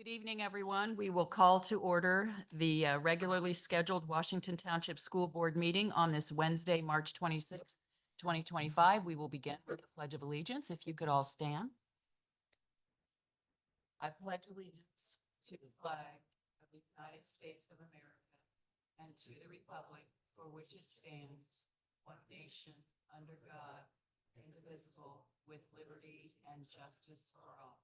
Good evening, everyone. We will call to order the regularly scheduled Washington Township School Board meeting on this Wednesday, March 26th, 2025. We will begin with the Pledge of Allegiance. If you could all stand. I pledge allegiance to the flag of the United States of America and to the republic for which it stands, one nation, under God, indivisible, with liberty and justice for all.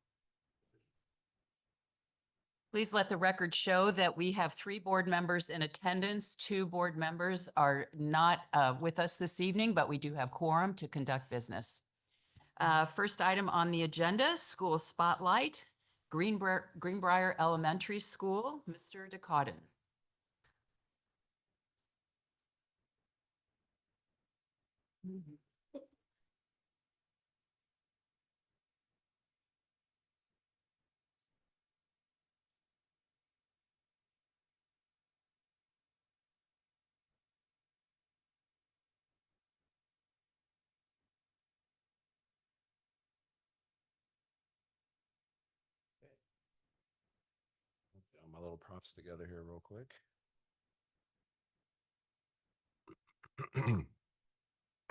Please let the record show that we have 3 board members in attendance. 2 board members are not with us this evening, but we do have quorum to conduct business. First item on the agenda, school spotlight, Greenbrier Elementary School, Mr. DeCaudin. Get my little props together here real quick.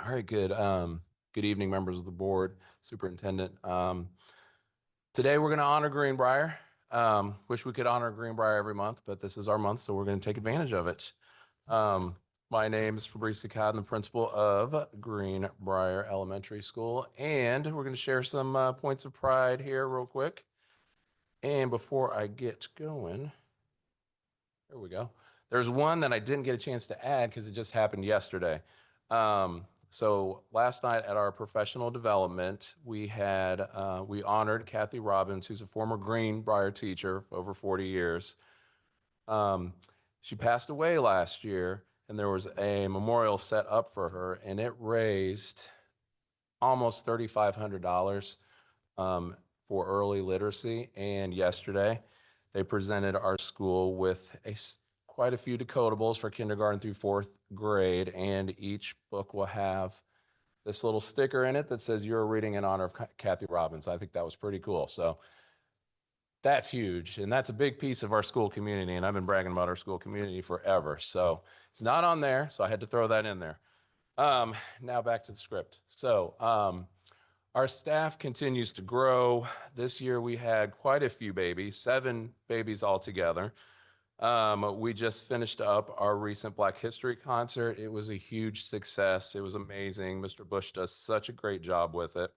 All right, good. Good evening, members of the board, superintendent. Today we're going to honor Greenbrier. Wish we could honor Greenbrier every month, but this is our month, so we're going to take advantage of it. My name is Fabrice DeCaudin, the principal of Greenbrier Elementary School, and we're going to share some points of pride here real quick. And before I get going, there we go. There's one that I didn't get a chance to add because it just happened yesterday. So last night at our professional development, we honored Kathy Robbins, who's a former Greenbrier teacher for over 40 years. She passed away last year, and there was a memorial set up for her, and it raised almost $3,500 for early literacy. And yesterday, they presented our school with quite a few decodables for kindergarten through 4th grade, and each book will have this little sticker in it that says you're reading in honor of Kathy Robbins. I think that was pretty cool. So that's huge, and that's a big piece of our school community, and I've been bragging about our school community forever. So it's not on there, so I had to throw that in there. Now back to the script. So our staff continues to grow. This year we had quite a few babies, 7 babies altogether. We just finished up our recent Black History concert. It was a huge success. It was amazing. Mr. Bush does such a great job with it.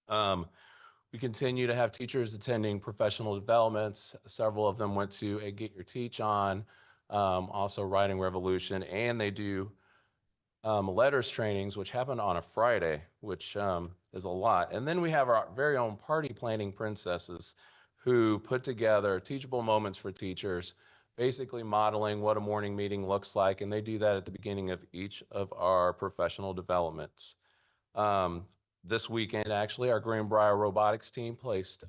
We continue to have teachers attending professional developments. Several of them went to a Get Your Teach On, also Writing Revolution, and they do letters trainings, which happen on a Friday, which is a lot. And then we have our very own party planning princesses who put together teachable moments for teachers, basically modeling what a morning meeting looks like. And they do that at the beginning of each of our professional developments. This weekend, actually, our Greenbrier robotics team placed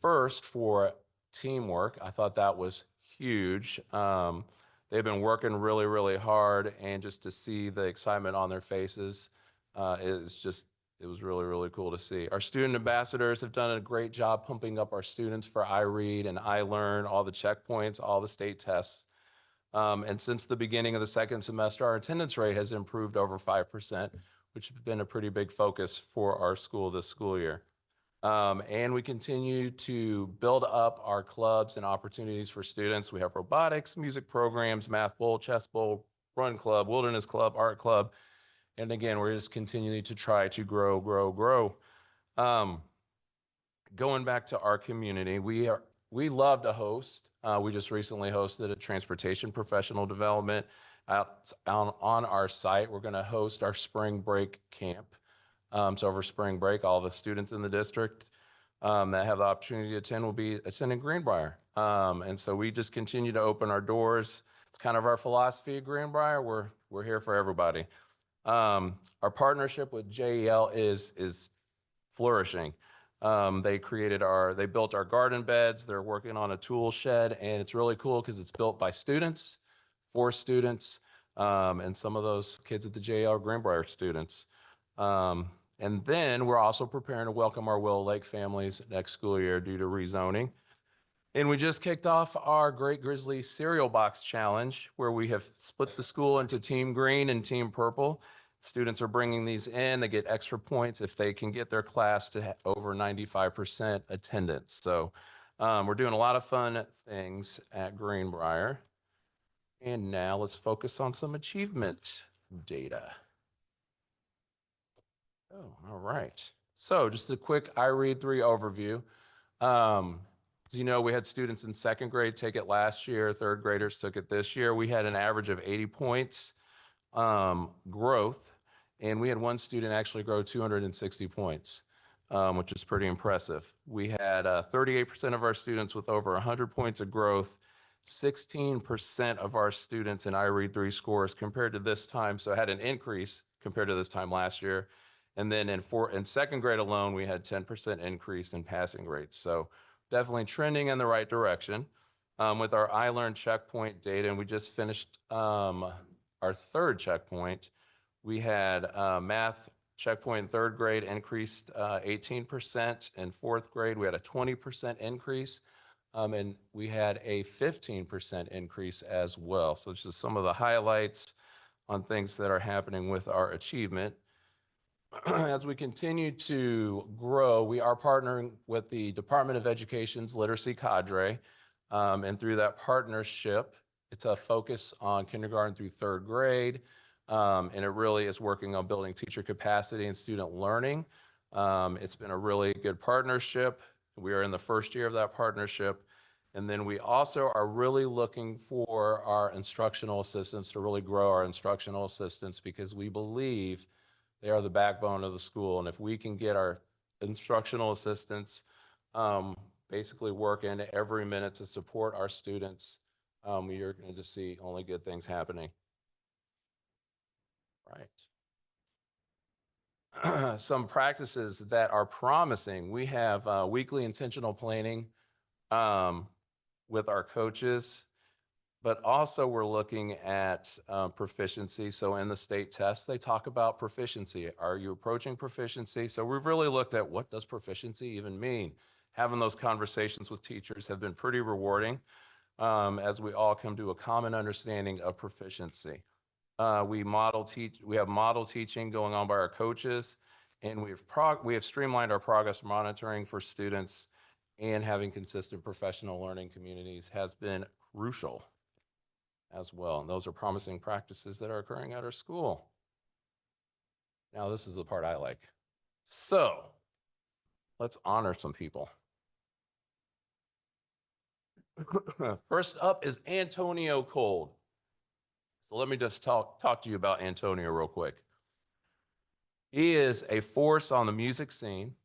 first for teamwork. I thought that was huge. They've been working really, really hard, and just to see the excitement on their faces it was really, really cool to see. Our student ambassadors have done a great job pumping up our students for iRead and iLearn, all the checkpoints, all the state tests. And since the beginning of the second semester, our attendance rate has improved over 5%, which has been a pretty big focus for our school this school year. And we continue to build up our clubs and opportunities for students. We have robotics, music programs, math bowl, chess bowl, run club, wilderness club, art club. And again, we're just continuing to try to grow. Going back to our community, we love to host. We just recently hosted a transportation professional development out on our site. We're going to host our spring break camp. So over spring break, all the students in the district that have the opportunity to attend will be attending Greenbrier. And so we just continue to open our doors. It's kind of our philosophy at Greenbrier. We're here for everybody. Our partnership with JEL is flourishing. They built our garden beds. They're working on a tool shed, and it's really cool because it's built by students, for students, and some of those kids at the JEL are Greenbrier students. And then we're also preparing to welcome our Willow Lake families next school year due to rezoning. And we just kicked off our Great Grizzly Cereal Box Challenge, where we have split the school into Team Green and Team Purple. Students are bringing these in. They get extra points if they can get their class to over 95% attendance. So we're doing a lot of fun things at Greenbrier. And now let's focus on some achievement data. Oh, all right. So just a quick iRead3 overview. As you know, we had students in second grade take it last year, third graders took it this year. We had an average of 80 points growth, and we had one student actually grow 260 points, which is pretty impressive. We had 38% of our students with over 100 points of growth, 16% of our students in iRead3 scores compared to this time, so had an increase compared to this time last year. And then in second grade alone, we had 10% increase in passing rates. So definitely trending in the right direction. With our iLearn checkpoint data, and we just finished our third checkpoint. We had math checkpoint in third grade increased 18%. In fourth grade, we had a 20% increase. And we had a 15% increase as well. So this is some of the highlights on things that are happening with our achievement. As we continue to grow, we are partnering with the Department of Education's Literacy Cadre. And through that partnership, it's a focus on kindergarten through third grade. And it really is working on building teacher capacity and student learning. It's been a really good partnership. We are in the first year of that partnership. And then we also are really looking for our instructional assistants to really grow our instructional assistants, because we believe they are the backbone of the school. And if we can get our instructional assistants basically working every minute to support our students, you're going to just see only good things happening. Right. Some practices that are promising. We have weekly intentional planning with our coaches, but also we're looking at proficiency. So in the state tests, they talk about proficiency. Are you approaching proficiency? So we've really looked at, what does proficiency even mean? Having those conversations with teachers have been pretty rewarding as we all come to a common understanding of proficiency. We have model teaching going on by our coaches, and we have streamlined our progress monitoring for students, and having consistent professional learning communities has been crucial as well. And those are promising practices that are occurring at our school. Now, this is the part I like. So let's honor some people. First up is Antonio Cold. So let me just talk to you about Antonio real quick. He is a force on the music scene.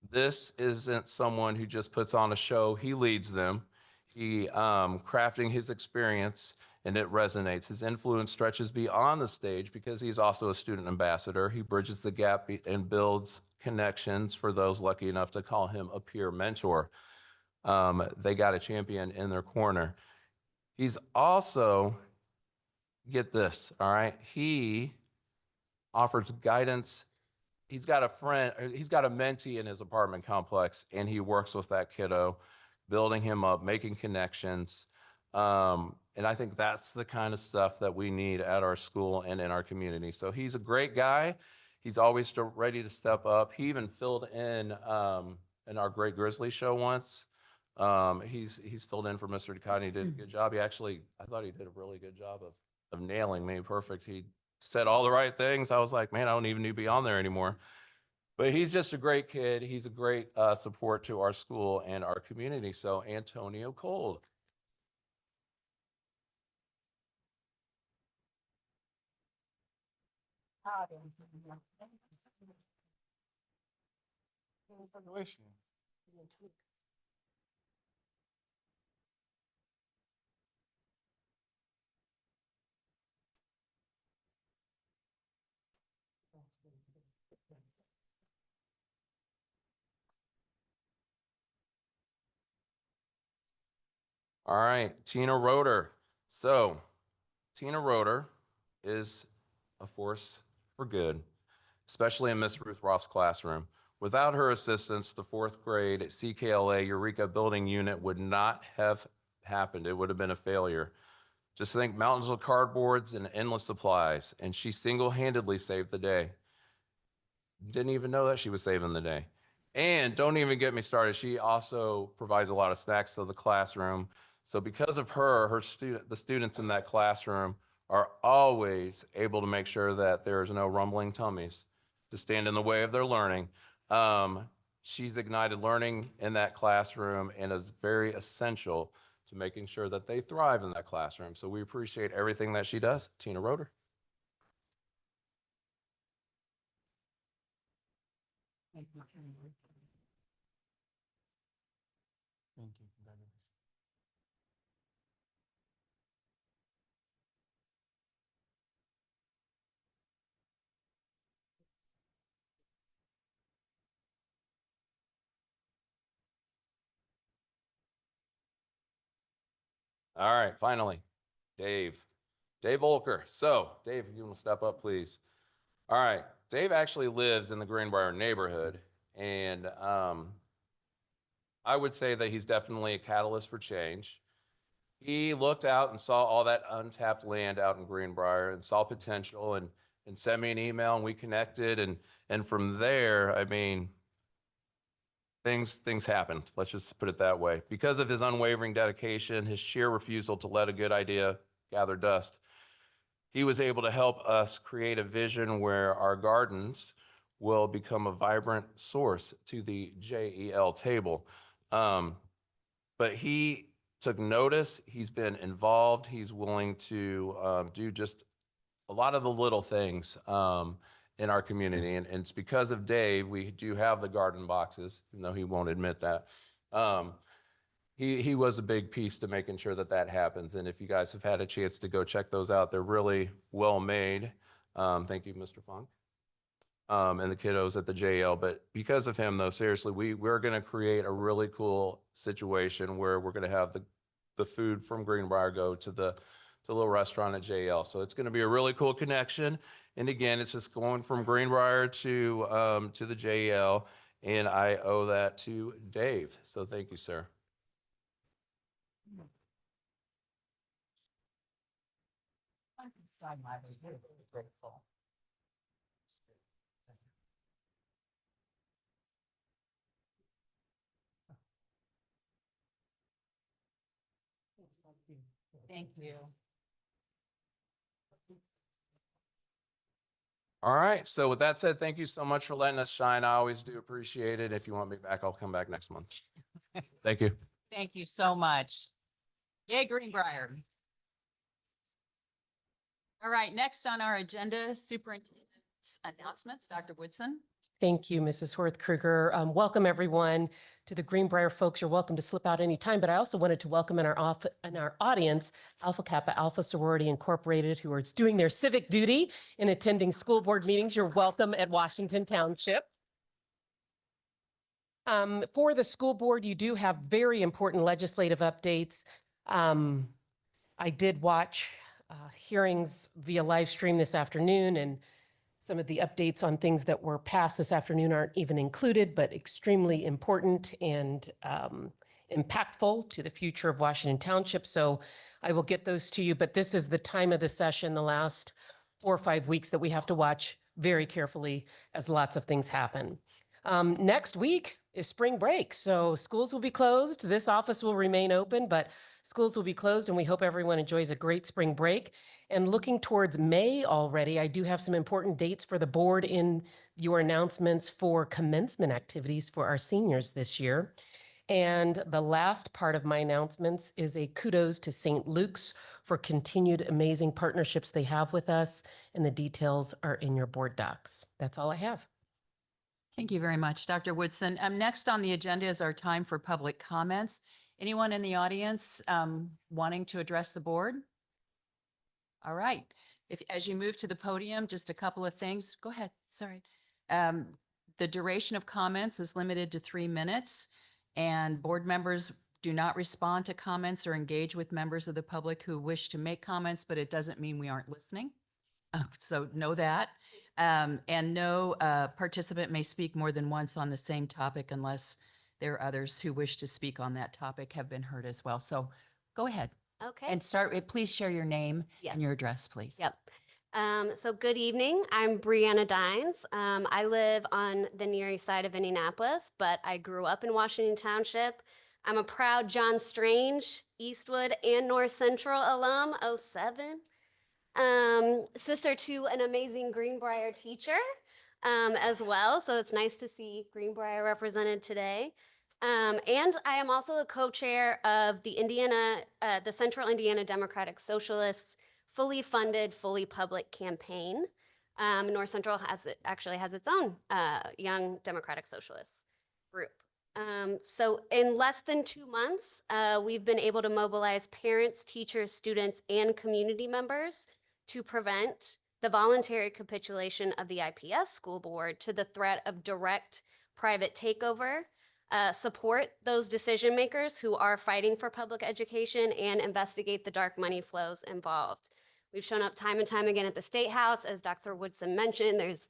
This isn't someone who just puts on a show. He leads them. He crafting his experience, and it resonates. His influence stretches beyond the stage because he's also a student ambassador. He bridges the gap and builds connections for those lucky enough to call him a peer mentor. They got a champion in their corner. He's also, get this, all right? He offers guidance. He's got a friend, he's got a mentee in his apartment complex, and he works with that kiddo, building him up, making connections. And I think that's the kind of stuff that we need at our school and in our community. So he's a great guy. He's always ready to step up. He even filled in our Great Grizzly show once. He's filled in for Mr. Ducati. He did a good job. I thought he did a really good job of nailing me perfect. He said all the right things. I was like, man, I don't even need to be on there anymore. But he's just a great kid. He's a great support to our school and our community. So Antonio Cold. Congratulations. All right, Tina Roeder. So Tina Roeder is a force for good. especially in Miss Ruth Roth's classroom. Without her assistance, the fourth grade CKLA Eureka Building Unit would not have happened. It would have been a failure. Just think mountains of cardboards and endless supplies, and she single-handedly saved the day. Didn't even know that she was saving the day. And don't even get me started. She also provides a lot of snacks to the classroom. So because of her, the students in that classroom are always able to make sure that there's no rumbling tummies to stand in the way of their learning. She's ignited learning in that classroom and is very essential to making sure that they thrive in that classroom. So we appreciate everything that she does. Tina Roeder. Thank you. Congratulations. All right, finally, Dave Volker. So Dave, if you want to step up, please. All right, Dave actually lives in the Greenbrier neighborhood, and I would say that he's definitely a catalyst for change. He looked out and saw all that untapped land out in Greenbrier and saw potential and sent me an email, and we connected, and from there, I mean, things happened. Let's just put it that way. Because of his unwavering dedication, his sheer refusal to let a good idea gather dust, he was able to help us create a vision where our gardens will become a vibrant source to the JEL table. But he took notice. He's been involved. He's willing to do just a lot of the little things in our community. And it's because of Dave, we do have the garden boxes, even though he won't admit that. He was a big piece to making sure that that happens. And if you guys have had a chance to go check those out, they're really well made. Thank you, Mr. Funk, and the kiddos at the JL. But because of him, though, seriously, we're going to create a really cool situation where we're going to have the food from Greenbrier go to the little restaurant at JL. So it's going to be a really cool connection. And again, it's just going from Greenbrier to the JL, and I owe that to Dave. So thank you, sir. I'm so very grateful. Thank you. All right. So with that said, thank you so much for letting us shine. I always do appreciate it. If you want me back, I'll come back next month. Thank you. Thank you so much. Yay, Greenbrier. All right, next on our agenda, superintendent's announcements. Dr. Woodson. Thank you, Mrs. Horth Kruger. Welcome everyone to the Greenbrier folks. You're welcome to slip out anytime, but I also wanted to welcome in our audience, Alpha Kappa Alpha Sorority Incorporated, who are doing their civic duty in attending school board meetings. You're welcome at Washington Township. For the school board, you do have very important legislative updates. I did watch hearings via live stream this afternoon, and some of the updates on things that were passed this afternoon aren't even included, but extremely important and impactful to the future of Washington Township. So I will get those to you, but this is the time of the session, the last 4 or 5 weeks, that we have to watch very carefully as lots of things happen. Next week is spring break, so schools will be closed. This office will remain open, but schools will be closed, and we hope everyone enjoys a great spring break. And looking towards May already, I do have some important dates for the board in your announcements for commencement activities for our seniors this year. And the last part of my announcements is a kudos to St. Luke's for continued amazing partnerships they have with us, and the details are in your board docs. That's all I have. Thank you very much, Dr. Woodson. Next on the agenda is our time for public comments. Anyone in the audience wanting to address the board? All right. As you move to the podium, just a couple of things. Go ahead. Sorry. The duration of comments is limited to 3 minutes, and board members do not respond to comments or engage with members of the public who wish to make comments, but it doesn't mean we aren't listening. So know that. And no participant may speak more than once on the same topic unless there are others who wish to speak on that topic have been heard as well. So go ahead Okay. and please share your name Yes. and your address, please. Yep. So good evening. I'm Brianna Dines. I live on the Near East side of Indianapolis, but I grew up in Washington Township. I'm a proud John Strange, Eastwood, and North Central alum, 07. Sister to an amazing Greenbrier teacher as well. So it's nice to see Greenbrier represented today. And I am also a co-chair of the Central Indiana Democratic Socialists fully funded, fully public campaign. North Central actually has its own young Democratic Socialist group. So in less than 2 months, we've been able to mobilize parents, teachers, students, and community members to prevent the voluntary capitulation of the IPS school board to the threat of direct private takeover, support those decision makers who are fighting for public education, and investigate the dark money flows involved. We've shown up time and time again at the State House. As Dr. Woodson mentioned, there's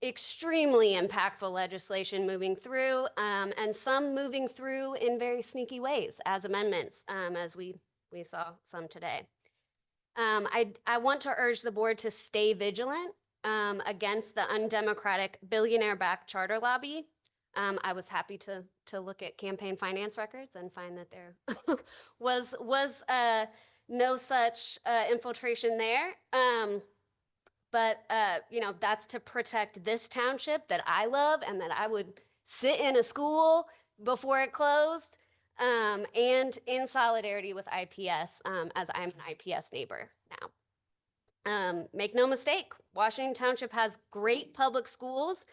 extremely impactful legislation moving through, and some moving through in very sneaky ways as amendments, as we saw some today. I want to urge the board to stay vigilant against the undemocratic billionaire-backed charter lobby. I was happy to look at campaign finance records and find that there was no such infiltration there. But that's to protect this township that I love and that I would sit in a school before it closed, and in solidarity with IPS, as I'm an IPS neighbor now. Make no mistake, Washington Township has great public schools,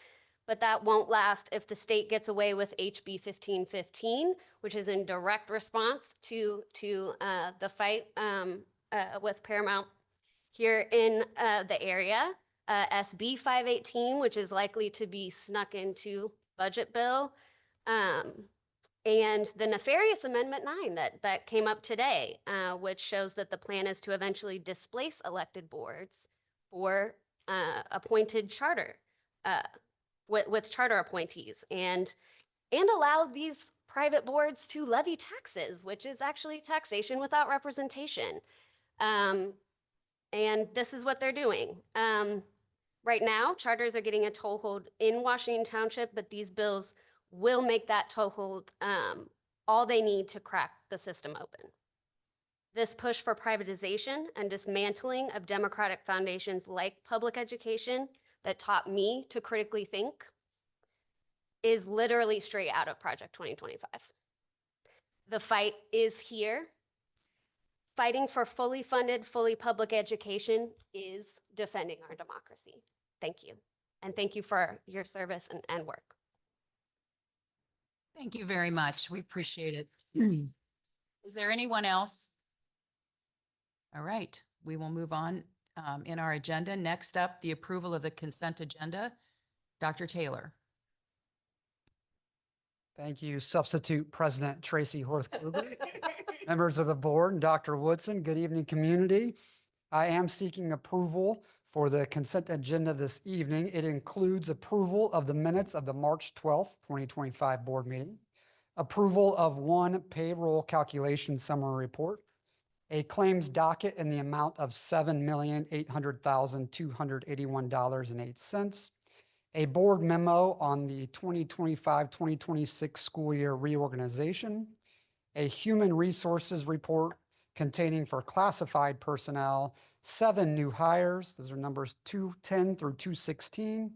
but that won't last if the state gets away with HB 1515, which is in direct response to the fight with Paramount here in the area. SB 518, which is likely to be snuck into budget bill, and the nefarious Amendment 9 that came up today, which shows that the plan is to eventually displace elected boards for appointed charter, with charter appointees, and allow these private boards to levy taxes, which is actually taxation without representation. And this is what they're doing. Right now, charters are getting a toehold in Washington Township, but these bills will make that toehold all they need to crack the system open. This push for privatization and dismantling of democratic foundations like public education that taught me to critically think is literally straight out of Project 2025. The fight is here. Fighting for fully funded, fully public education is defending our democracy. Thank you. And thank you for your service and work. Thank you very much. We appreciate it. Is there anyone else? All right, we will move on in our agenda. Next up, the approval of the consent agenda. Dr. Taylor. Thank you, Substitute President Tracy Horth-Gruber. Members of the board and Dr. Woodson, good evening, community. I am seeking approval for the consent agenda this evening. It includes approval of the minutes of the March 12th, 2025 board meeting, approval of one payroll calculation summary report, a claims docket in the amount of $7,800,281.08, a board memo on the 2025-2026 school year reorganization, a human resources report containing for classified personnel 7 new hires, those are numbers 210 through 216,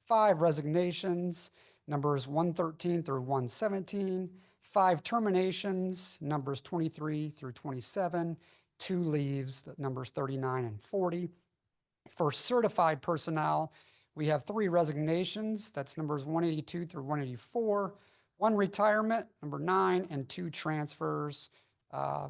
5 resignations, numbers 113 through 117, 5 terminations, numbers 23 through 27, 2 leaves, numbers 39 and 40. For certified personnel, we have 3 resignations, that's numbers 182 through 184, 1 retirement, number 9, and 2 transfers,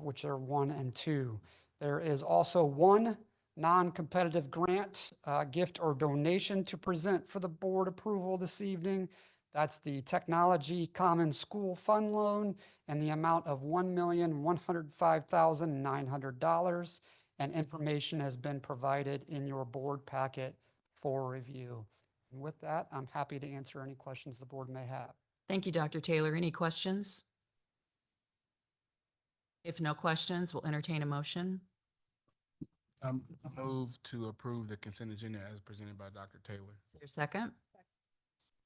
which are 1 and 2. There is also 1 non-competitive grant, gift or donation to present for the board approval this evening. That's the Technology Common School Fund Loan and the amount of $1,105,900. And information has been provided in your board packet for review. And with that, I'm happy to answer any questions the board may have. Thank you, Dr. Taylor. Any questions? If no questions, we'll entertain a motion. Move to approve the consent agenda as presented by Dr. Taylor. Is there a second?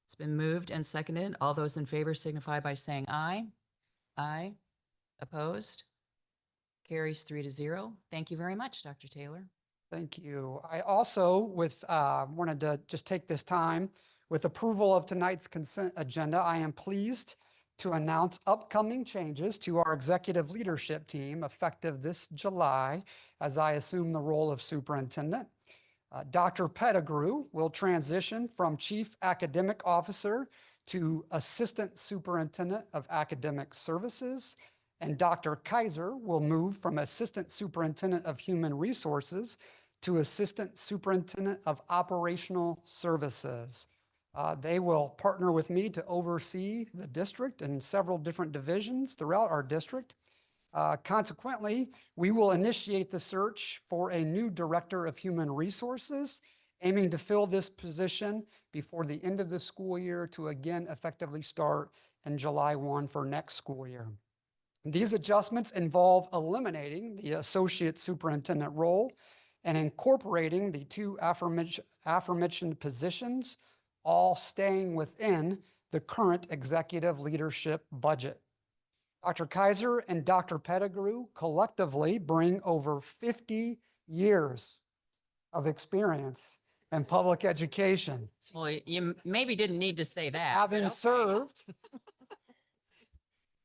It's been moved and seconded. All those in favor signify by saying aye. Aye. Opposed? Carries 3-0. Thank you very much, Dr. Taylor. Thank you. I also wanted to just take this time with approval of tonight's consent agenda. I am pleased to announce upcoming changes to our executive leadership team effective this July as I assume the role of superintendent. Dr. Pettigrew will transition from Chief Academic Officer to Assistant Superintendent of Academic Services, and Dr. Kaiser will move from Assistant Superintendent of Human Resources to Assistant Superintendent of Operational Services. They will partner with me to oversee the district and several different divisions throughout our district. Consequently, we will initiate the search for a new Director of Human Resources, aiming to fill this position before the end of the school year to again effectively start in July 1 for next school year. These adjustments involve eliminating the Associate Superintendent role and incorporating the two aforementioned positions, all staying within the current executive leadership budget. Dr. Kaiser and Dr. Pettigrew collectively bring over 50 years of experience in public education, Well, you maybe didn't need to say that. but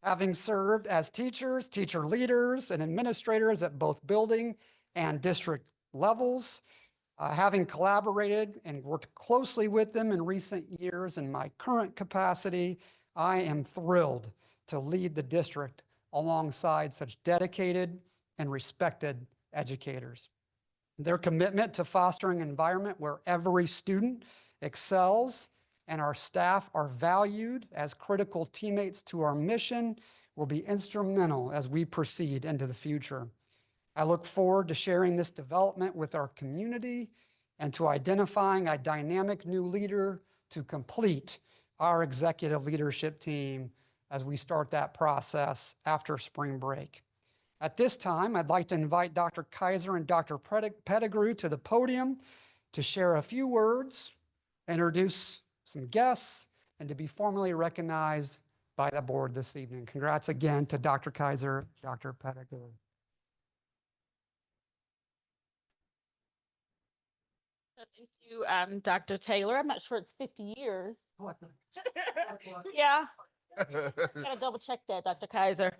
having okay. served as teachers, teacher leaders, and administrators at both building and district levels, having collaborated and worked closely with them in recent years in my current capacity, I am thrilled to lead the district alongside such dedicated and respected educators. Their commitment to fostering an environment where every student excels and our staff are valued as critical teammates to our mission will be instrumental as we proceed into the future. I look forward to sharing this development with our community and to identifying a dynamic new leader to complete our executive leadership team as we start that process after spring break. At this time, I'd like to invite Dr. Kaiser and Dr. Pettigrew to the podium to share a few words, introduce some guests, and to be formally recognized by the board this evening. Congrats again to Dr. Kaiser, Dr. Pettigrew. Thank you, Dr. Taylor. I'm not sure it's 50 years. Yeah, gotta double check that, Dr. Kaiser.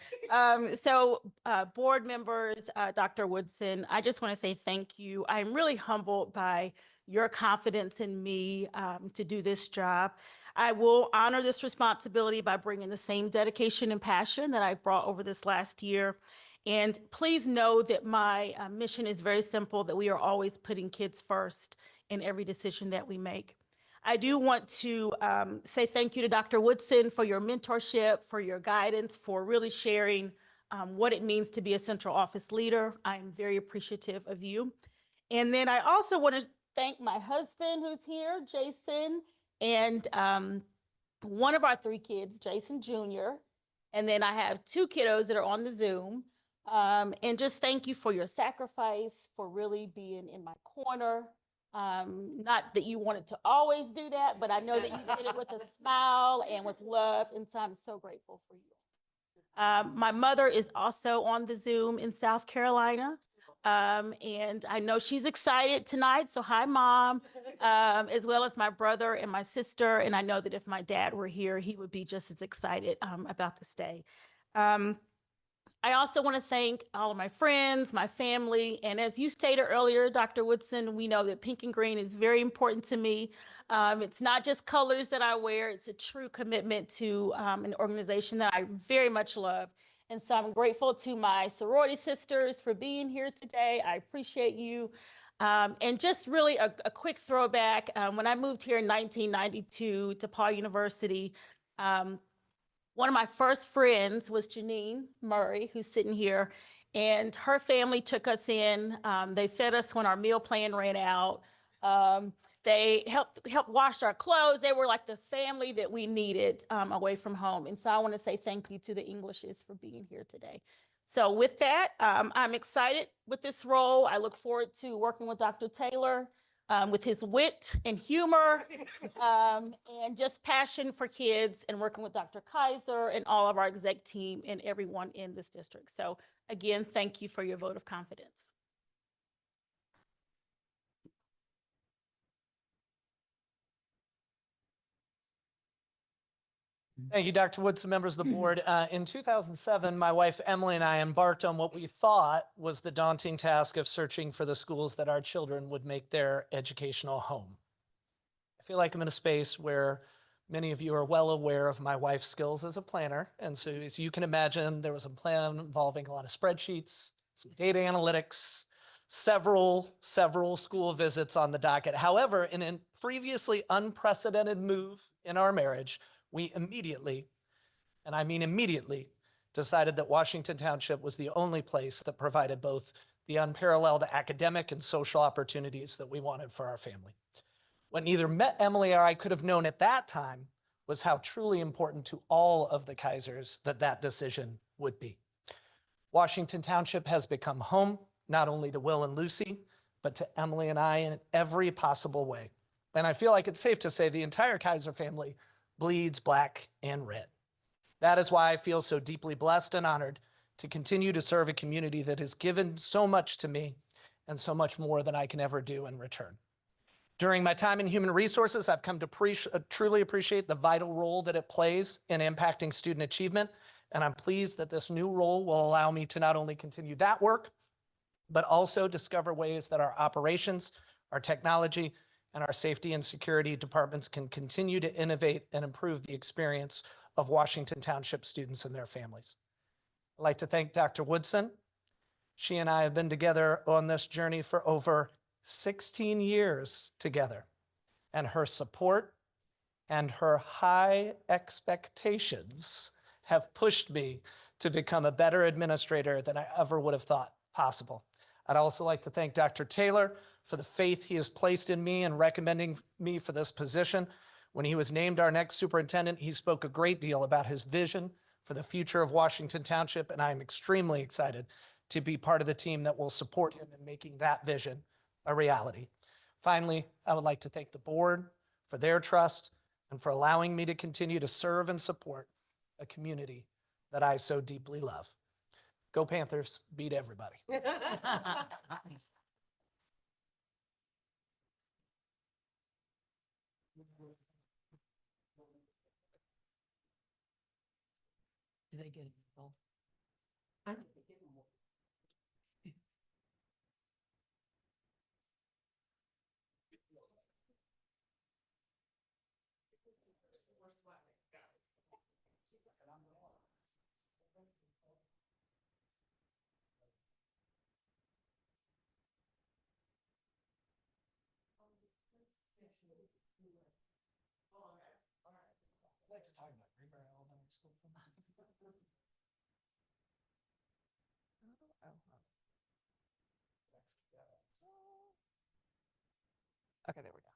Board members, Dr. Woodson, I just want to say thank you. I'm really humbled by your confidence in me to do this job. I will honor this responsibility by bringing the same dedication and passion that I've brought over this last year. And please know that my mission is very simple, that we are always putting kids first in every decision that we make. I do want to say thank you to Dr. Woodson for your mentorship, for your guidance, for really sharing what it means to be a central office leader. I'm very appreciative of you. And then I also want to thank my husband who's here, Jason, and one of our 3 kids, Jason Jr. And then I have 2 kiddos that are on the Zoom. And just thank you for your sacrifice, for really being in my corner. Not that you wanted to always do that, but I know that you did it with a smile and with love, and so I'm so grateful for you. My mother is also on the Zoom in South Carolina, and I know she's excited tonight, so hi, Mom, as well as my brother and my sister, and I know that if my dad were here, he would be just as excited about this day. I also want to thank all of my friends, my family, and as you stated earlier, Dr. Woodson, we know that pink and green is very important to me. It's not just colors that I wear, it's a true commitment to an organization that I very much love. And so I'm grateful to my sorority sisters for being here today. I appreciate you. And just really a quick throwback, when I moved here in 1992 to Paul University, one of my first friends was Janine Murray, who's sitting here, and her family took us in. They fed us when our meal plan ran out. They helped wash our clothes. They were like the family that we needed away from home. And so I want to say thank you to the Englishes for being here today. So with that, I'm excited with this role. I look forward to working with Dr. Taylor with his wit and humor and just passion for kids, and working with Dr. Kaiser and all of our exec team and everyone in this district. So again, thank you for your vote of confidence. Thank you, Dr. Woodson, members of the board. In 2007, my wife Emily and I embarked on what we thought was the daunting task of searching for the schools that our children would make their educational home. I feel like I'm in a space where many of you are well aware of my wife's skills as a planner. And so as you can imagine, there was a plan involving a lot of spreadsheets, some data analytics, several school visits on the docket. However, in a previously unprecedented move in our marriage, we immediately, and I mean immediately, decided that Washington Township was the only place that provided both the unparalleled academic and social opportunities that we wanted for our family. What neither Emily or I could have known at that time was how truly important to all of the Kaisers that decision would be. Washington Township has become home, not only to Will and Lucy, but to Emily and I in every possible way. And I feel like it's safe to say the entire Kaiser family bleeds black and red. That is why I feel so deeply blessed and honored to continue to serve a community that has given so much to me and so much more than I can ever do in return. During my time in human resources, I've come to truly appreciate the vital role that it plays in impacting student achievement, and I'm pleased that this new role will allow me to not only continue that work, but also discover ways that our operations, our technology, and our safety and security departments can continue to innovate and improve the experience of Washington Township students and their families. I'd like to thank Dr. Woodson. She and I have been together on this journey for over 16 years together, and her support and her high expectations have pushed me to become a better administrator than I ever would have thought possible. I'd also like to thank Dr. Taylor for the faith he has placed in me and recommending me for this position. When he was named our next superintendent, he spoke a great deal about his vision for the future of Washington Township, and I am extremely excited to be part of the team that will support him in making that vision a reality. Finally, I would like to thank the board for their trust and for allowing me to continue to serve and support a community that I so deeply love. Go Panthers, beat everybody. Do they get it? I'd like to talk about Greenbrier Elementary School for a moment. Okay, there we go.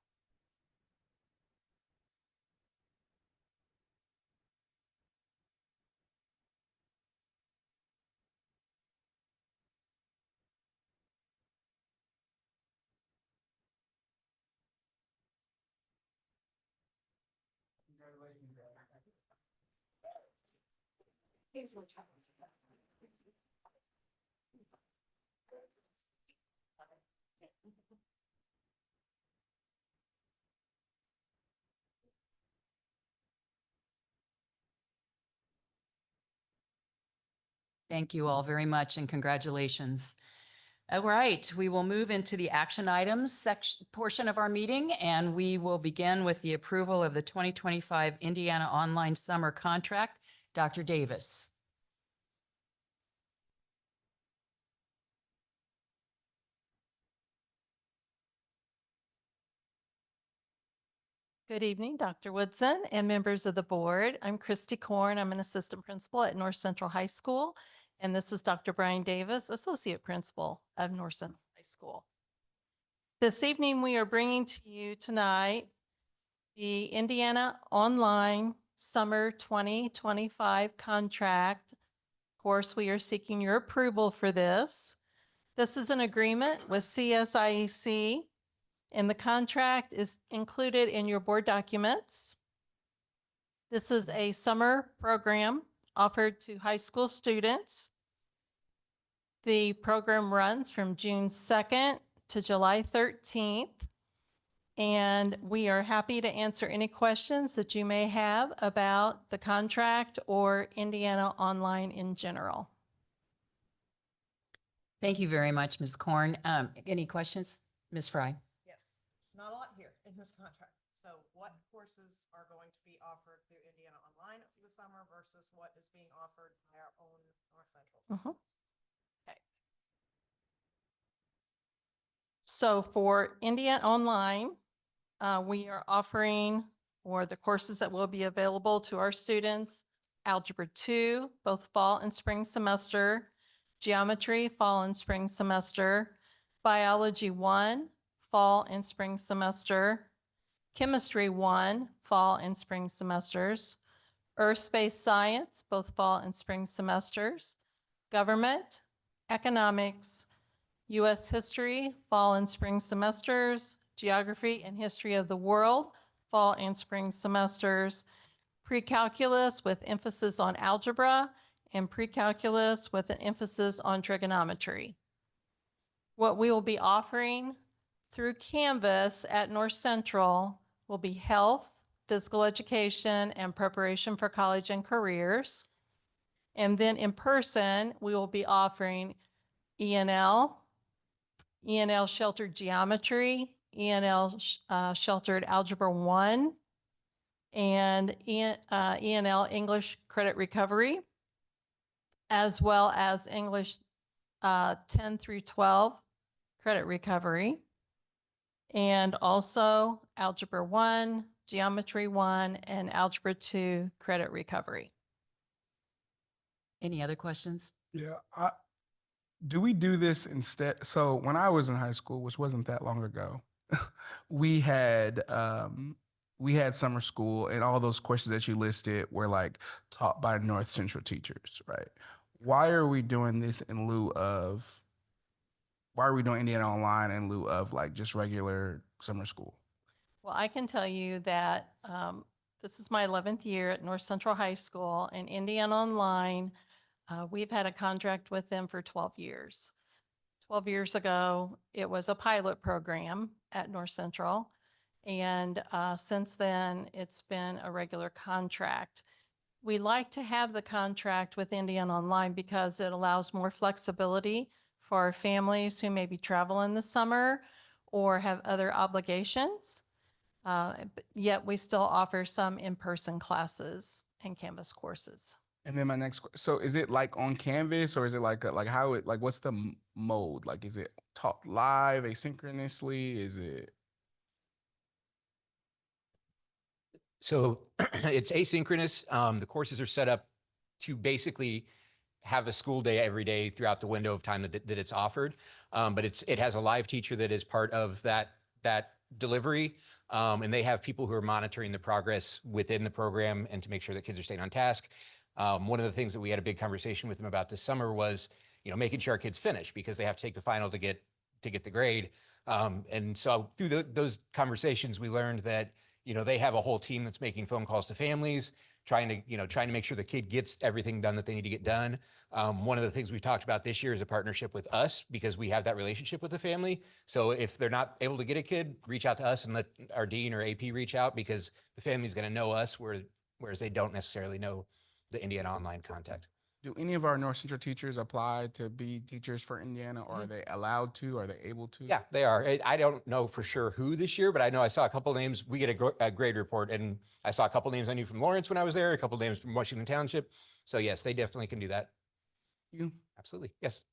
Thank you all very much and congratulations. All right, we will move into the action items section portion of our meeting, and we will begin with the approval of the 2025 Indiana Online Summer Contract. Dr. Davis. Good evening, Dr. Woodson and members of the board. I'm Christy Korn. I'm an assistant principal at North Central High School. And this is Dr. Brian Davis, associate principal of North Central High School. This evening, we are bringing to you tonight the Indiana Online Summer 2025 contract. Of course, we are seeking your approval for this. This is an agreement with CSIEC, and the contract is included in your board documents. This is a summer program offered to high school students. The program runs from June 2nd to July 13th. And we are happy to answer any questions that you may have about the contract or Indiana Online in general. Thank you very much, Ms. Korn. Any questions? Ms. Fry? Yes, not a lot here in this contract. So what courses are going to be offered through Indiana Online for the summer versus what is being offered by our own North Central? Okay. So for Indiana Online, we are offering, or the courses that will be available to our students, Algebra 2, both fall and spring semester, Geometry, fall and spring semester, Biology 1, fall and spring semester, Chemistry 1, fall and spring semesters, Earth Space Science, both fall and spring semesters, Government, Economics, U.S. History, fall and spring semesters, Geography and History of the World, fall and spring semesters, Pre-Calculus with emphasis on algebra, and Pre-Calculus with an emphasis on trigonometry. What we will be offering through Canvas at North Central will be health, physical education, and preparation for college and careers. And then in person, we will be offering ENL Sheltered Geometry, ENL Sheltered Algebra 1, and ENL English Credit Recovery, as well as English 10 through 12 Credit Recovery, and also Algebra 1, Geometry 1, and Algebra 2 Credit Recovery. Any other questions? Yeah. Do we do this instead? So when I was in high school, which wasn't that long ago, we had summer school, and all those courses that you listed were like taught by North Central teachers, right? Why are we doing this in lieu of? Why are we doing Indiana Online in lieu of like just regular summer school? Well, I can tell you that this is my 11th year at North Central High School, and Indiana Online, we've had a contract with them for 12 years. 12 years ago, it was a pilot program at North Central, and since then, it's been a regular contract. We like to have the contract with Indiana Online because it allows more flexibility for our families who maybe travel in the summer or have other obligations. But yet we still offer some in-person classes and Canvas courses. And then my next, so is it like on Canvas, or is it like how it, like what's the mode? Like, is it taught live, asynchronously? Is it? So it's asynchronous. The courses are set up to basically have a school day every day throughout the window of time that it's offered. But it has a live teacher that is part of that delivery. And they have people who are monitoring the progress within the program and to make sure that kids are staying on task. One of the things that we had a big conversation with them about this summer was, making sure our kids finish, because they have to take the final to get the grade. And so through those conversations, we learned that, they have a whole team that's making phone calls to families, trying to make sure the kid gets everything done that they need to get done. One of the things we've talked about this year is a partnership with us, because we have that relationship with the family. So if they're not able to get a kid, reach out to us and let our dean or AP reach out, because the family's going to know us, whereas they don't necessarily know the Indiana Online contact. Do any of our North Central teachers apply to be teachers for Indiana, or are they allowed to? Are they able to? Yeah, they are. I don't know for sure who this year, but I know I saw a couple names. We get a grade report, and I saw a couple names I knew from Lawrence when I was there, a couple names from Washington Township. So yes, they definitely can do that. You? Absolutely. Yes.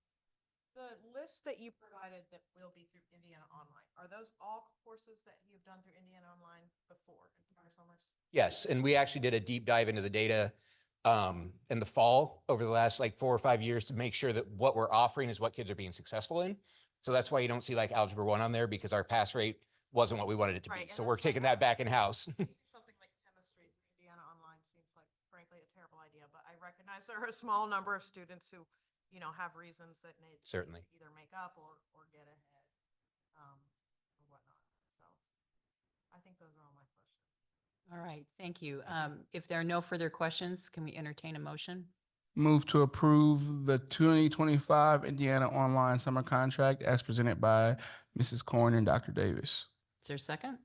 The list that you provided that will be through Indiana Online, are those all courses that you've done through Indiana Online before in prior summers? Yes, and we actually did a deep dive into the data in the fall over the last 4 or 5 years to make sure that what we're offering is what kids are being successful in. So that's why you don't see like Algebra 1 on there, because our pass rate wasn't what we wanted it to Right, be. and So that's we're like- taking that back in-house. Something like chemistry, Indiana Online seems like frankly a terrible idea, but I recognize there are a small number of students who, you know, have reasons that need to Certainly. either make up or get ahead, or whatnot. So I think those are all my questions. All right, thank you. If there are no further questions, can we entertain a motion? Move to approve the 2025 Indiana Online Summer Contract as presented by Mrs. Corn and Dr. Davis. Is there a second?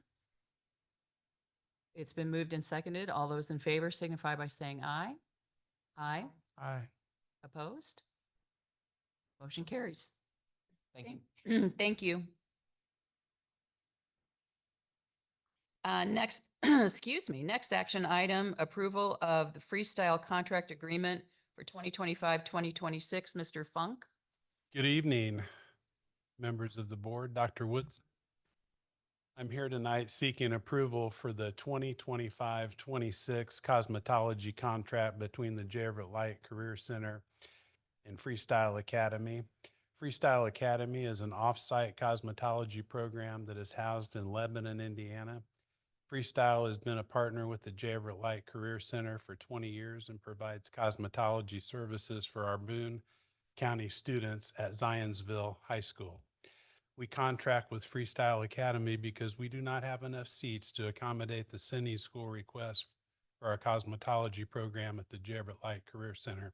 It's been moved and seconded. All those in favor signify by saying aye. Aye. Aye. Opposed? Motion carries. Thank you. Thank you. Next, excuse me, next action item, approval of the freestyle contract agreement for 2025-2026. Mr. Funk? Good evening, members of the board, Dr. Woods. I'm here tonight seeking approval for the 2025-26 cosmetology contract between the J. Everett Light Career Center and Freestyle Academy. Freestyle Academy is an off-site cosmetology program that is housed in Lebanon, Indiana. Freestyle has been a partner with the J. Everett Light Career Center for 20 years and provides cosmetology services for our Boone County students at Zionsville High School. We contract with Freestyle Academy because we do not have enough seats to accommodate the Cine School request for our cosmetology program at the J. Everett Light Career Center.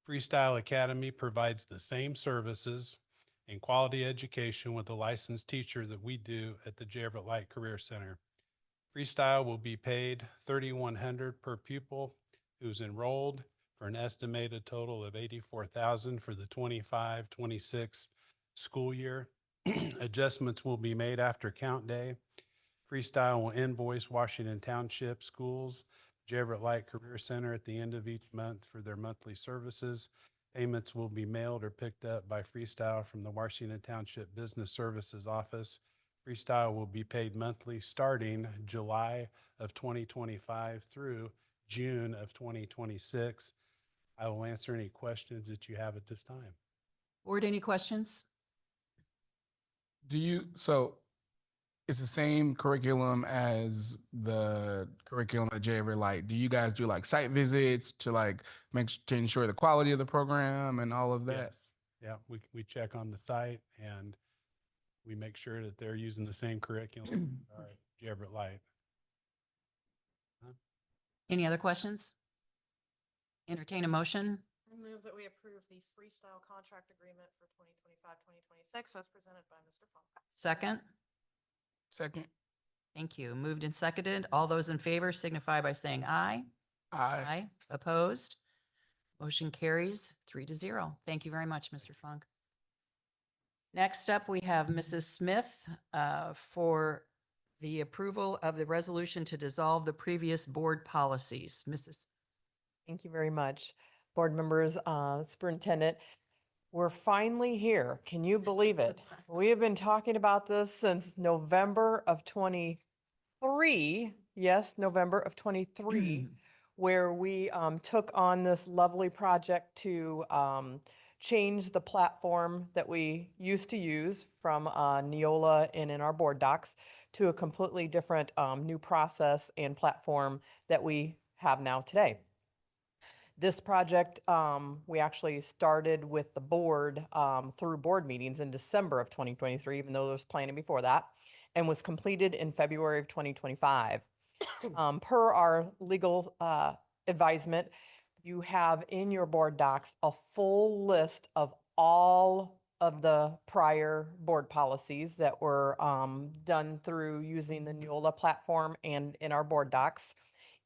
Freestyle Academy provides the same services and quality education with a licensed teacher that we do at the J. Everett Light Career Center. Freestyle will be paid $3,100 per pupil who's enrolled for an estimated total of $84,000 for the 25-26 school year. Adjustments will be made after count day. Freestyle will invoice Washington Township Schools, J. Everett Light Career Center at the end of each month for their monthly services. Payments will be mailed or picked up by Freestyle from the Washington Township Business Services Office. Freestyle will be paid monthly starting July of 2025 through June of 2026. I will answer any questions that you have at this time. Board, any questions? So it's the same curriculum as the curriculum at J. Everett Light. Do you guys do like site visits to like to ensure the quality of the program and all of that? Yes. Yeah, we check on the site and we make sure that they're using the same curriculum at J. Everett Light. Any other questions? Entertain a motion? I move that we approve the freestyle contract agreement for 2025-2026 as presented by Mr. Funk. Second? Second. Thank you. Moved and seconded. All those in favor signify by saying aye. Aye. Opposed? Motion carries 3-0. Thank you very much, Mr. Funk. Next up, we have Mrs. Smith for the approval of the resolution to dissolve the previous board policies. Mrs. Thank you very much. Board members, Superintendent, we're finally here. Can you believe it? We have been talking about this since November of 23. Yes, November of 23, where we took on this lovely project to change the platform that we used to use from Neola and in our board docs to a completely different new process and platform that we have now today. This project, we actually started with the board through board meetings in December of 2023, even though there was planning before that, and was completed in February of 2025. Per our legal advisement, you have in your board docs a full list of all of the prior board policies that were done through using the Neola platform and in our board docs.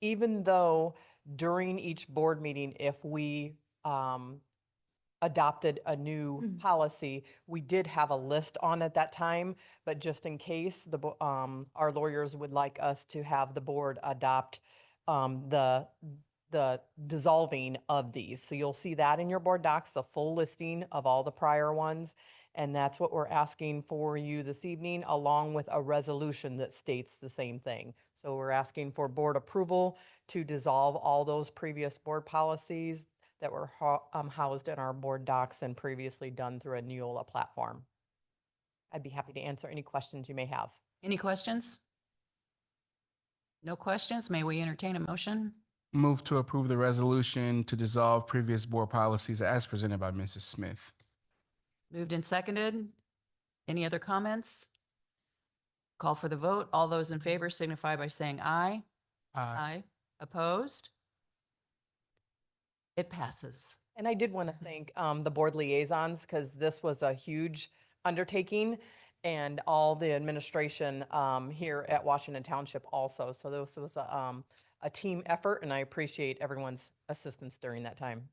Even though during each board meeting, if we adopted a new policy, we did have a list on at that time, but just in case our lawyers would like us to have the board adopt the dissolving of these. So you'll see that in your board docs, the full listing of all the prior ones. And that's what we're asking for you this evening, along with a resolution that states the same thing. So we're asking for board approval to dissolve all those previous board policies that were housed in our board docs and previously done through a Neola platform. I'd be happy to answer any questions you may have. Any questions? No questions? May we entertain a motion? Move to approve the resolution to dissolve previous board policies as presented by Mrs. Smith. Moved and seconded. Any other comments? Call for the vote. All those in favor signify by saying aye. Aye. Opposed? It passes. And I did want to thank the board liaisons because this was a huge undertaking and all the administration here at Washington Township also. So this was a team effort and I appreciate everyone's assistance during that time.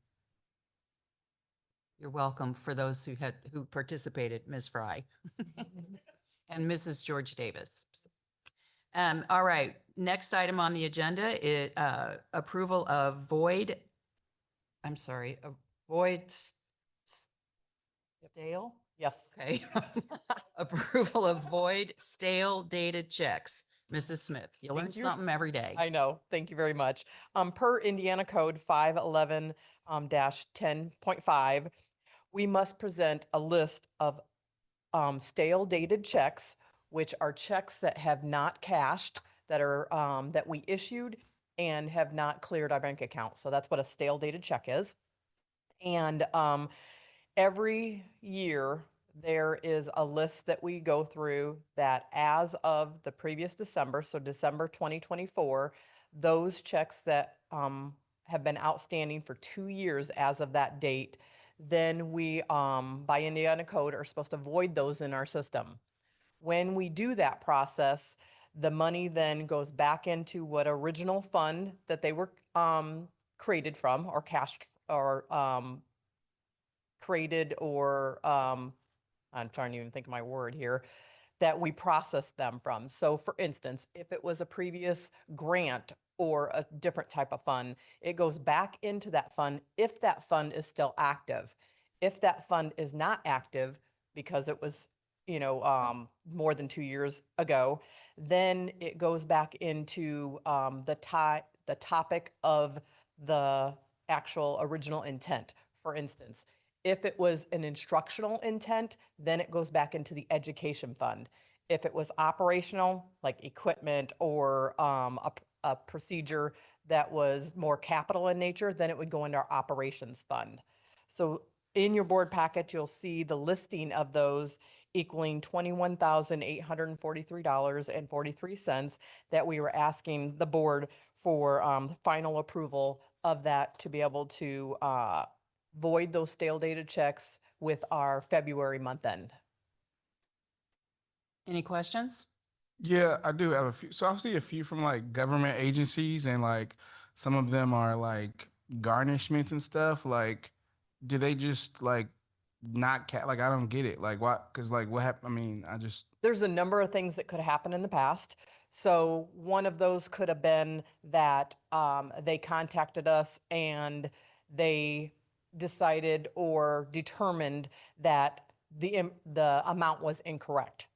You're welcome for those who participated, Ms. Fry and Mrs. George Davis. All right, next item on the agenda is approval of void stale? Yes. Okay. Approval of void stale dated checks. Mrs. Smith, you learn Thank you. something every day. I know. Thank you very much. Per Indiana Code 511 10.5, we must present a list of stale dated checks, which are checks that have not cashed, that are that we issued and have not cleared our bank account. So that's what a stale dated check is. And every year there is a list that we go through that as of the previous December, so December 2024, those checks that have been outstanding for 2 years as of that date, then we, by Indiana Code, are supposed to void those in our system. When we do that process, the money then goes back into what original fund that they were created from or cashed or created or I'm trying to even think of my word here, that we process them from. So for instance, if it was a previous grant or a different type of fund, it goes back into that fund if that fund is still active. If that fund is not active because it was, you know, more than 2 years ago, then it goes back into the topic of the actual original intent. For instance, if it was an instructional intent, then it goes back into the education fund. If it was operational, like equipment or a procedure that was more capital in nature, then it would go into our operations fund. So in your board packet, you'll see the listing of those equaling $21,843.43 that we were asking the board for final approval of that to be able to void those stale dated checks with our February month end. Any questions? Yeah, I do have a few. So I see a few from like government agencies and like some of them are like garnishments and stuff. Like, do they just like not like, I don't get it. Like what? Cause like what happened? I mean, There's a number of things that could have happened in the past. So one of those could have been that they contacted us and they decided or determined that the amount was incorrect.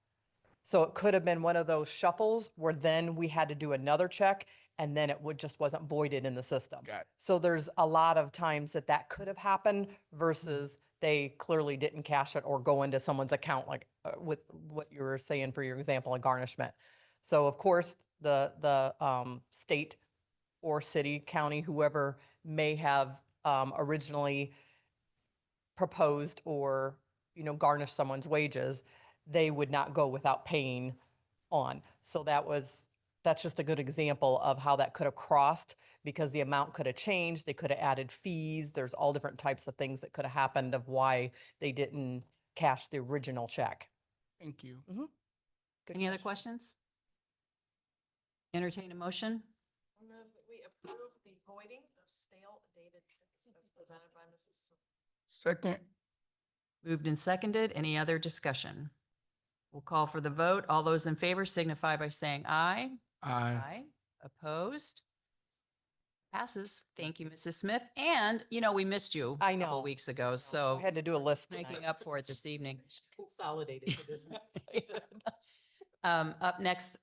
So it could have been one of those shuffles where then we had to do another check and then it just wasn't voided in the system. Got it. So there's a lot of times that could have happened versus they clearly didn't cash it or go into someone's account, like with what you were saying for your example, a garnishment. So of course the state or city, county, whoever may have originally proposed or, you know, garnished someone's wages, they would not go without paying on. So that's just a good example of how that could have crossed because the amount could have changed. They could have added fees. There's all different types of things that could have happened of why they didn't cash the original check. thank you. Good Any other question. questions? Entertain a motion? I move that we approve the voiding of stale dated checks as presented by Mrs. Smith. Second. Moved and seconded. Any other discussion? We'll call for the vote. All those in favor signify by saying aye. Aye. Opposed? Passes. Thank you, Mrs. Smith. And, you know, we missed you I a couple know. weeks ago, I so had to do a list making tonight. up for it this evening. Consolidated for this website. Up next,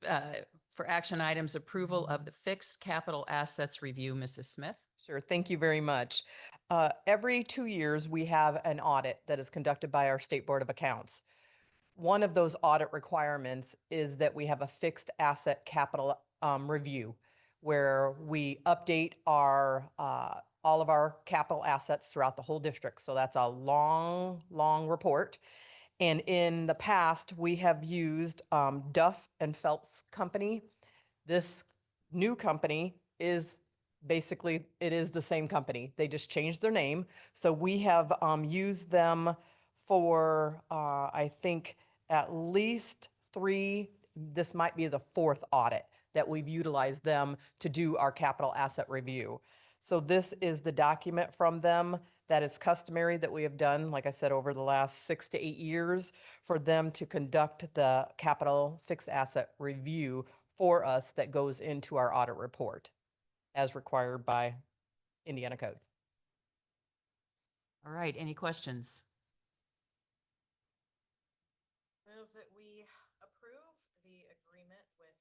for action items, approval of the fixed capital assets review, Mrs. Smith. Sure, thank you very much. Every 2 years, we have an audit that is conducted by our State Board of Accounts. one of those audit requirements is that we have a fixed asset capital review where we update our all of our capital assets throughout the whole district. So that's a long, long report. And in the past, we have used Duff and Phelps Company. This new company is basically, it is the same company. They just changed their name. So we have used them for, I think, at least 3, this might be the 4th audit that we've utilized them to do our capital asset review. So this is the document from them that is customary that we have done, like I said, over the last 6 to 8 years for them to conduct the capital fixed asset review for us that goes into our audit report as required by Indiana code. All right, any questions? Move that we approve the agreement with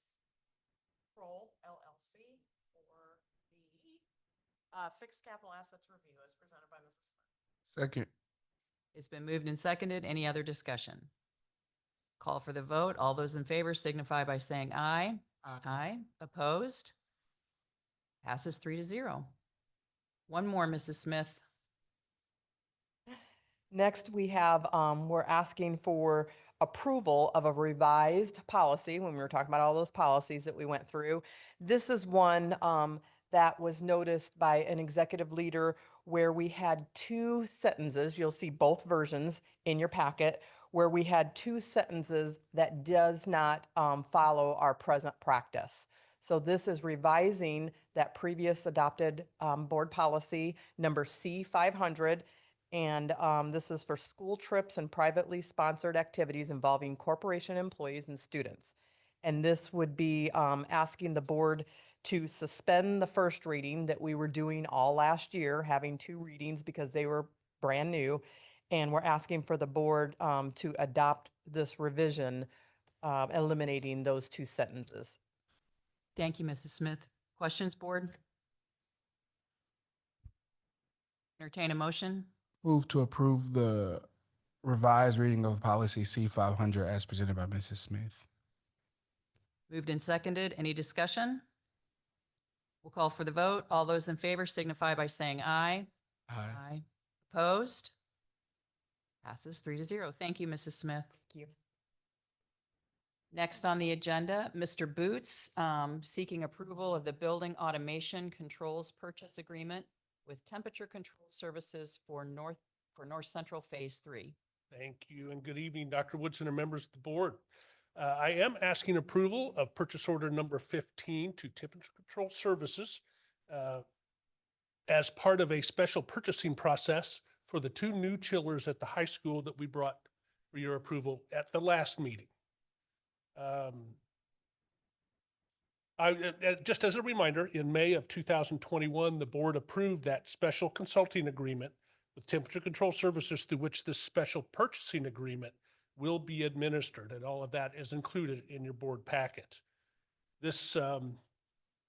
Kroll LLC for the fixed capital assets review as presented by Mrs. Smith. Second. It's been moved and seconded. Any other discussion? Call for the vote. All those in favor signify by saying aye. Aye. Opposed? Passes 3-0. One more, Mrs. Smith. Next, we have, we're asking for approval of a revised policy when we were talking about all those policies that we went through. This is one that was noticed by an executive leader where we had 2 sentences. You'll see both versions in your packet where we had 2 sentences that does not follow our present practice. So this is revising that previous adopted board policy number C500. And this is for school trips and privately sponsored activities involving corporation employees and students. And this would be asking the board to suspend the first reading that we were doing all last year, having 2 readings because they were brand new. And we're asking for the board to adopt this revision, eliminating those 2 sentences. Thank you, Mrs. Smith. Questions, board? Entertain a motion. Move to approve the revised reading of policy C500 as presented by Mrs. Smith. Moved and seconded. Any discussion? We'll call for the vote. All those in favor signify by saying aye. Aye. Opposed? Passes 3-0. Thank you, Mrs. Smith. Thank you. Next on the agenda, Mr. Boots, seeking approval of the building automation controls purchase agreement with Temperature Control Services for North Central Phase 3. Thank you and good evening, Dr. Woodson and members of the board. I am asking approval of purchase order number 15 to Temperature Control Services as part of a special purchasing process for the 2 new chillers at the high school that we brought for your approval at the last meeting. Just as a reminder, in May of 2021, the board approved that special consulting agreement with Temperature Control Services through which this special purchasing agreement will be administered, and all of that is included in your board packet. This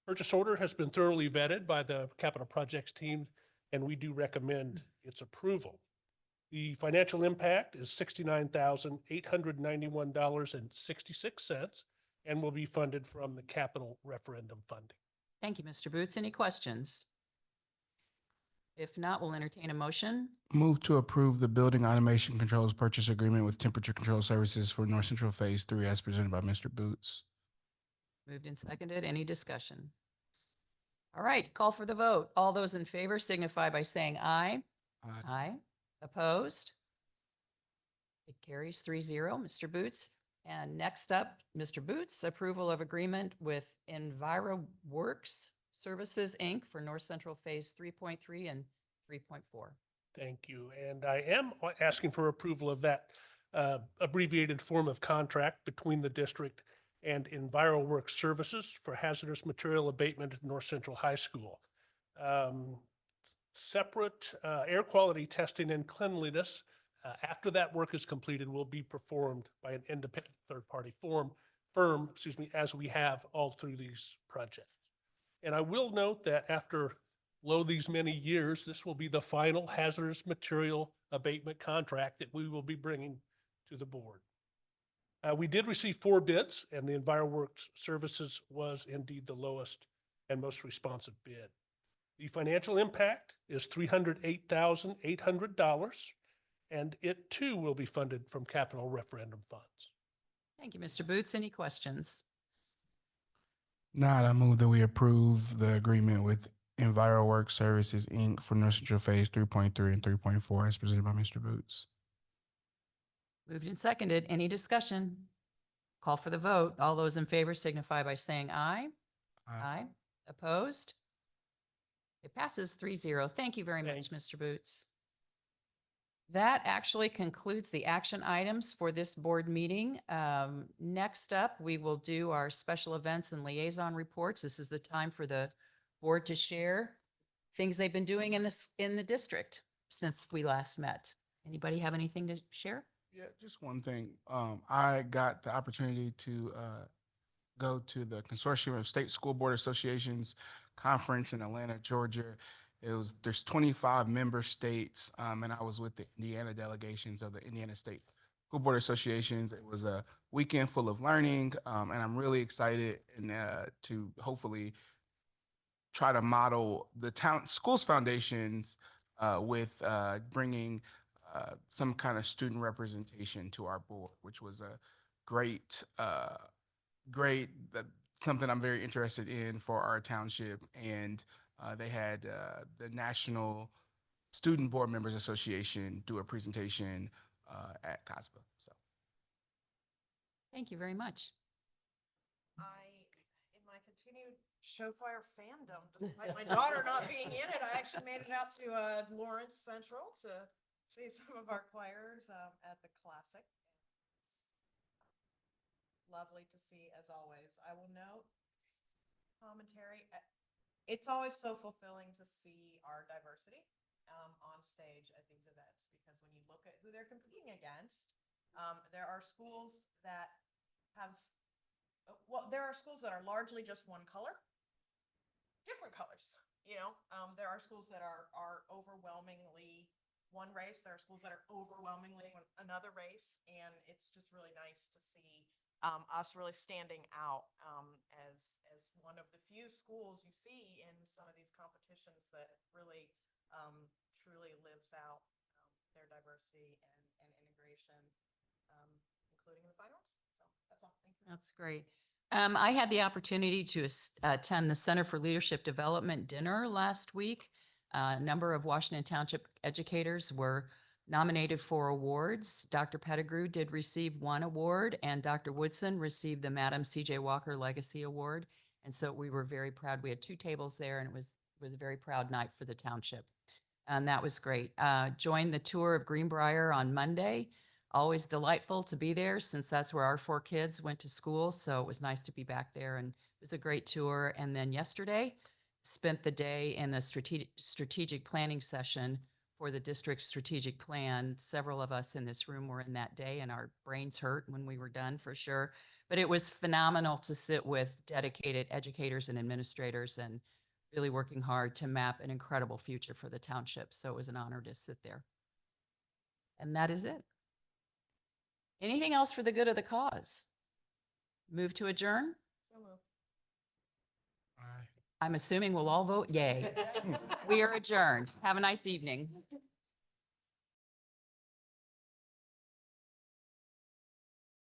purchase order has been thoroughly vetted by the capital projects team, and we do recommend its approval. The financial impact is $69,891.66 and will be funded from the capital referendum funding. Thank you, Mr. Boots. Any questions? If not, we'll entertain a motion. Move to approve the building automation controls purchase agreement with Temperature Control Services for North Central Phase 3 as presented by Mr. Boots. Moved and seconded. Any discussion? All right, call for the vote. All those in favor signify by saying aye. Aye. Aye. Opposed? It carries 3-0, Mr. Boots. And next up, Mr. Boots, approval of agreement with EnviroWorks Services, Inc. for North Central Phase 3.3 and 3.4. Thank you. And I am asking for approval of that abbreviated form of contract between the district and EnviroWorks Services for hazardous material abatement at North Central High School. Separate air quality testing and cleanliness after that work is completed will be performed by an independent third-party firm, as we have all through these projects. And I will note that after these many years, this will be the final hazardous material abatement contract that we will be bringing to the board. We did receive 4 bids, and the EnviroWorks Services was indeed the lowest and most responsive bid. The financial impact is $308,800, and it too will be funded from capital referendum funds. Thank you, Mr. Boots. Any questions? Not, I move that we approve the agreement with EnviroWorks Services, Inc. for North Central Phase 3.3 and 3.4 as presented by Mr. Boots. Moved and seconded. Any discussion? Call for the vote. All those in favor signify by saying aye. Aye. Opposed? It passes 3-0. Thank you very much, Mr. Boots. That actually concludes the action items for this board meeting. Next up, we will do our special events and liaison reports. This is the time for the board to share things they've been doing in the district since we last met. Anybody have anything to share? Yeah, just one thing. I got the opportunity to go to the Consortium of State School Board Associations conference in Atlanta, Georgia. There's 25 member states, and I was with the Indiana delegations of the Indiana State School Board Associations. It was a weekend full of learning, and I'm really excited to hopefully try to model the town schools foundations with bringing some kind of student representation to our board, which was a great something I'm very interested in for our township. And they had the National Student Board Members Association do a presentation at COSBA. So, Thank you very much. In my continued show choir fandom, despite my daughter not being in it, I actually made it out to Lawrence Central to see some of our choirs at the Classic. Lovely to see, as always. I will note commentary. It's always so fulfilling to see our diversity on stage at these events, because when you look at who they're competing against, there are schools that have, there are schools that are largely just one color, different colors. There are schools that are overwhelmingly one race. There are schools that are overwhelmingly another race, and it's just really nice to see us really standing out as one of the few schools you see in some of these competitions that really truly lives out their diversity and integration, including the finals. So that's all. Thank you. That's great. I had the opportunity to attend the Center for Leadership Development dinner last week. A number of Washington Township educators were nominated for awards. Dr. Pettigrew did receive 1 award, and Dr. Woodson received the Madam C.J. Walker Legacy Award. And so we were very proud. We had 2 tables there, and it was a very proud night for the township. And that was great. Joined the tour of Greenbrier on Monday. Always delightful to be there, since that's where our 4 kids went to school. So it was nice to be back there, and it was a great tour. And then yesterday, spent the day in the strategic planning session for the district's strategic plan. Several of us in this room were in that day, and our brains hurt when we were done, for sure. But it was phenomenal to sit with dedicated educators and administrators and really working hard to map an incredible future for the township. So it was an honor to sit there. And that is it. Anything else for the good of the cause? Move to adjourn? So moved. I'm assuming we'll all vote yay. We are adjourned. Have a nice evening.